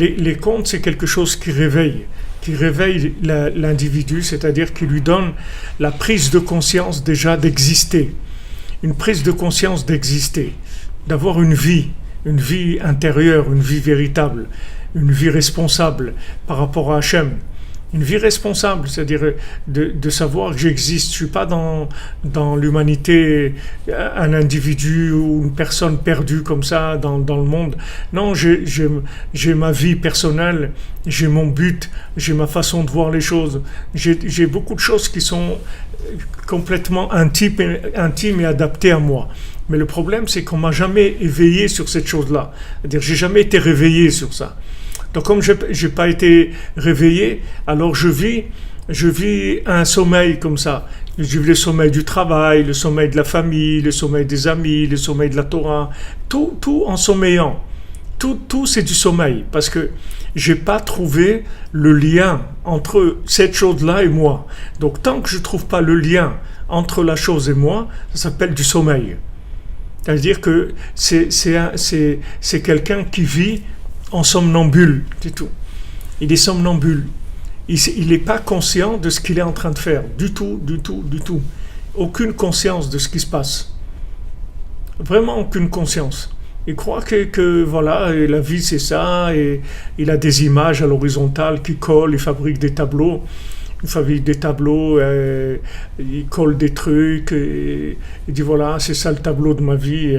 Les contes, c'est quelque chose qui réveille l'individu, c'est-à-dire qui lui donne la prise de conscience déjà d'exister, une prise de conscience d'exister, d'avoir une vie intérieure, une vie véritable, une vie responsable par rapport à Hachem. Une vie responsable, c'est-à-dire de savoir que j'existe. Je ne suis pas dans l'humanité un individu ou une personne perdue comme ça dans le monde. Non, j'ai ma vie personnelle, j'ai mon but, j'ai ma façon de voir les choses. J'ai beaucoup de choses qui sont complètement intimes et adaptées à moi. Mais le problème, c'est qu'on ne m'a jamais éveillé sur cette chose-là. C'est-à-dire, je n'ai jamais été réveillé sur ça. Donc comme je n'ai pas été réveillé, alors je vis un sommeil comme ça. Je vis le sommeil du travail, le sommeil de la famille, le sommeil des amis, le sommeil de la Torah, tout en sommeillant. Tout c'est du sommeil, parce que j'ai pas trouvé le lien entre cette chose-là et moi. Donc tant que je trouve pas le lien entre la chose et moi, ça s'appelle du sommeil. C'est-à-dire que c'est quelqu'un qui vit en somnambule, c'est tout. Il est somnambule. Il n'est pas conscient de ce qu'il est en train de faire. Du tout. Aucune conscience de ce qui se passe. Vraiment aucune conscience. Il croit que voilà, et la vie c'est ça, et il a des images à l'horizontale qui collent, il fabrique des tableaux. Il colle des trucs, et il dit voilà, c'est ça le tableau de ma vie.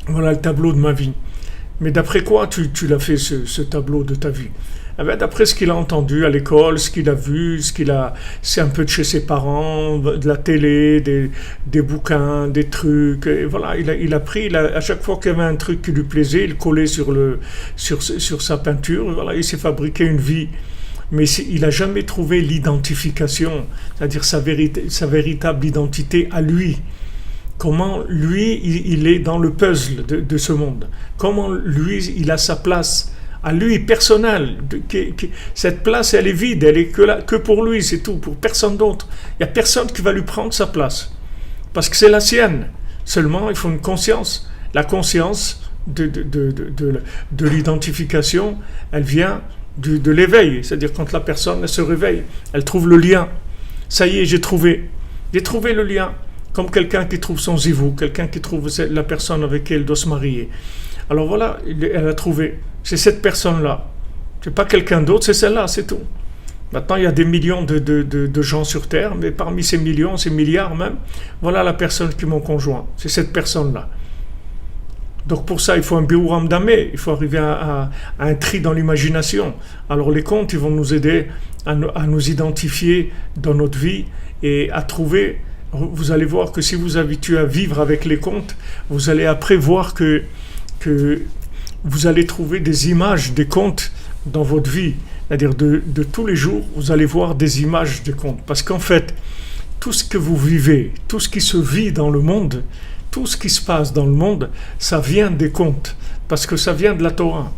Voilà le tableau de ma vie. Mais d'après quoi tu l'as fait ce tableau de ta vie? Eh bien, d'après ce qu'il a entendu à l'école, ce qu'il a vu, c'est un peu de chez ses parents, de la télé, des bouquins, des trucs. Et voilà, il a pris, à chaque fois qu'il y avait un truc qui lui plaisait, il collait sur sa peinture. Voilà, il s'est fabriqué une vie. Mais il n'a jamais trouvé l'identification, c'est-à-dire sa véritable identité à lui. Comment lui, il est dans le puzzle de ce monde. Comment lui, il a sa place à lui, personnelle. Cette place, elle est vide, elle est que pour lui, c'est tout, pour personne d'autre. Il n'y a personne qui va lui prendre sa place. Parce que c'est la sienne. Seulement, il faut une conscience. La conscience de l'identification, elle vient de l'éveil. C'est-à-dire quand la personne elle se réveille, elle trouve le lien. Ça y est, j'ai trouvé le lien. Comme quelqu'un qui trouve son zivou, quelqu'un qui trouve la personne avec qui elle doit se marier. Alors voilà, elle a trouvé. C'est cette personne-là. C'est pas quelqu'un d'autre, c'est celle-là, c'est tout. Maintenant, il y a des millions de gens sur Terre, mais parmi ces millions, ces milliards même, voilà la personne qui est mon conjoint. C'est cette personne-là. Donc pour ça, il faut un biouram damé, il faut arriver à un tri dans l'imagination. Alors les contes, ils vont nous aider à nous identifier dans notre vie et à trouver. Vous allez voir que si vous vous habituez à vivre avec les contes, vous allez après voir que vous allez trouver des images des contes dans votre vie. C'est-à-dire de tous les jours, vous allez voir des images des contes. Parce qu'en fait, tout ce que vous vivez, tout ce qui se vit dans le monde, tout ce qui se passe dans le monde, ça vient des contes. Parce que ça vient de la Torah.